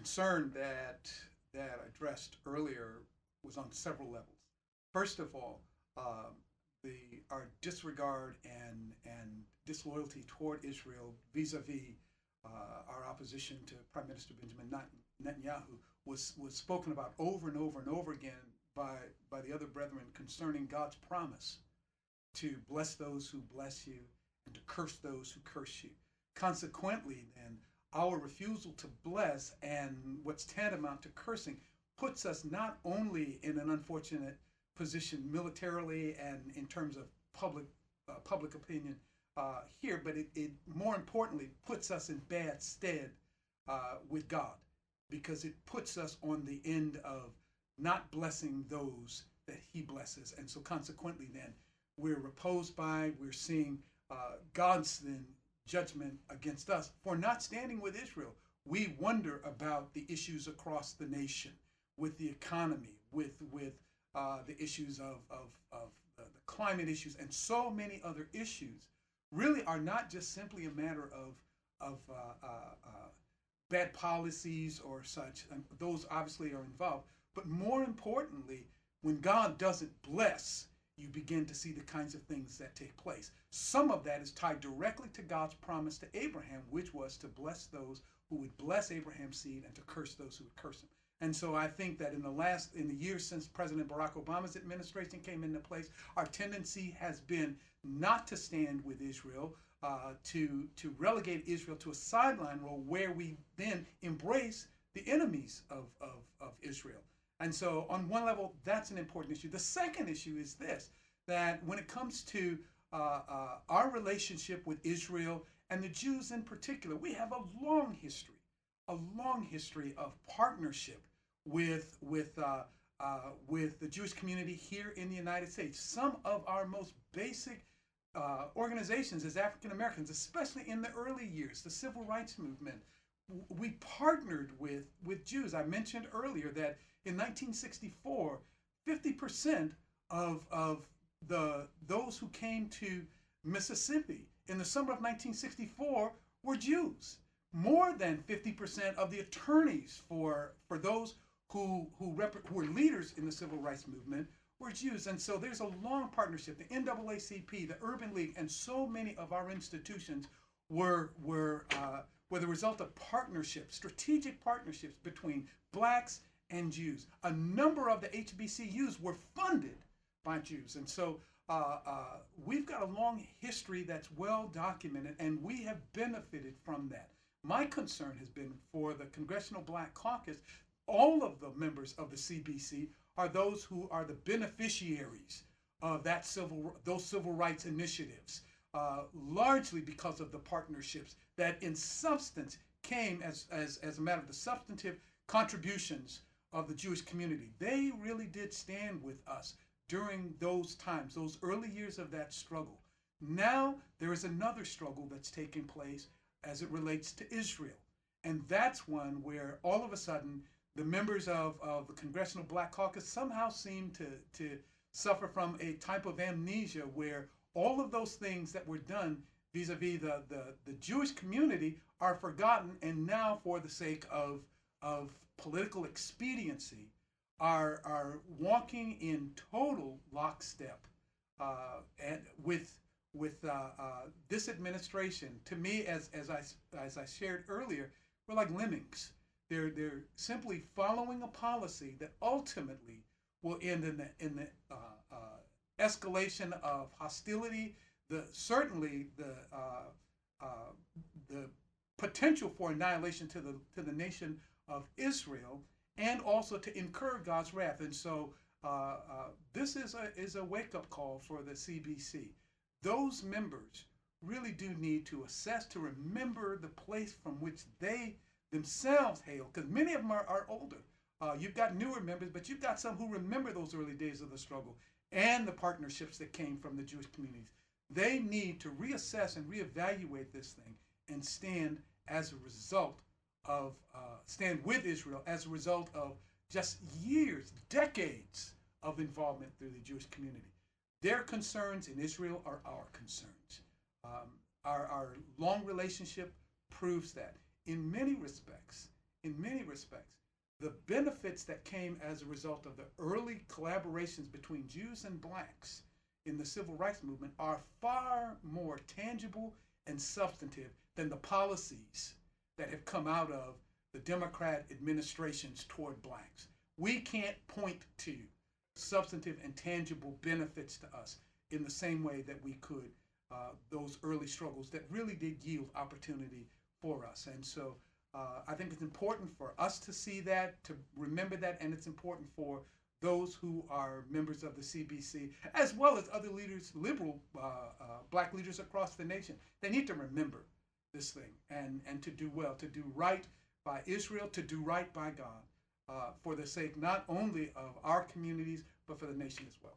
concern that I addressed earlier was on several levels. First of all, uh, our disregard and disloyalty toward Israel vis-a-vis our opposition to Prime Minister Benjamin Netanyahu was spoken about over and over and over again by the other brethren concerning God's promise to bless those who bless you and to curse those who curse you. Consequently, then, our refusal to bless and what's tantamount to cursing puts us not only in an unfortunate position militarily and in terms of public opinion here, but it more importantly puts us in bad stead with God, because it puts us on the end of not blessing those that He blesses, and so consequently, then we're reposed by, we're seeing God's then judgment against us for not standing with Israel. We wonder about the issues across the nation, with the economy, with the issues of the climate issues, and so many other issues. Really, are not just simply a matter of bad policies or such. And those obviously are involved, but more importantly, when God doesn't bless, you begin to see the kinds of things that take place. Some of that is tied directly to God's promise to Abraham, which was to bless those who would bless Abraham's seed and to curse those who would curse him. And so I think that in the years since President Barack Obama's administration came into place, our tendency has been not to stand with Israel, to relegate Israel to a sideline role where we then embrace the enemies of Israel. And so on one level, that's an important issue. The second issue is this, that when it comes to our relationship with Israel and the Jews in particular, we have a long history of partnership with the Jewish community here in the United States. Some of our most basic organizations as African Americans, especially in the early years, the civil rights movement, we partnered with Jews. I mentioned earlier that in 1964, 50% of those who came to Mississippi in the summer of 1964 were Jews. More than 50% of the attorneys for those who were leaders in the civil rights movement were Jews. And so there's a long partnership. The NAACP, the Urban League, and so many of our institutions were the result of partnerships, strategic partnerships between blacks and Jews. A number of the HBCUs were funded by Jews. And so we've got a long history that's well documented, and we have benefited from that. My concern has been for the Congressional Black Caucus, all of the members of the CBC are those who are the beneficiaries of those civil rights initiatives, largely because of the partnerships that in substance came as a matter of the substantive contributions of the Jewish community. They really did stand with us during those times, those early years of that struggle. Now there is another struggle that's taking place as it relates to Israel. And that's one where all of a sudden the members of the Congressional Black Caucus somehow seem to suffer from a type of amnesia where all of those things that were done vis-a-vis the Jewish community are forgotten, and now for the sake of political expediency are walking in total lockstep and with this administration. To me, as I shared earlier, we're like lemmings. They're simply following a policy that ultimately will end in the escalation of hostility. Certainly the potential for annihilation to the nation of Israel, and also to incur God's wrath. And so this is a wake-up call for the CBC. Those members really do need to assess, to remember the place from which they themselves hail, because many of them are older. You've got newer members, but you've got some who remember those early days of the struggle and the partnerships that came from the Jewish communities. They need to reassess and reevaluate this thing and stand as a result of, stand with Israel as a result of just years, decades of involvement through the Jewish community. Their concerns in Israel are our concerns. Our long relationship proves that. In many respects, in many respects, the benefits that came as a result of the early collaborations between Jews and blacks in the civil rights movement are far more tangible and substantive than the policies that have come out of the Democrat administrations toward blacks. We can't point to substantive and tangible benefits to us in the same way that we could those early struggles that really did yield opportunity for us. And so I think it's important for us to see that, to remember that, and it's important for those who are members of the CBC, as well as other leaders, liberal black leaders across the nation. They need to remember this thing and to do well, to do right by Israel, to do right by God, for the sake not only of our communities, but for the nation as well.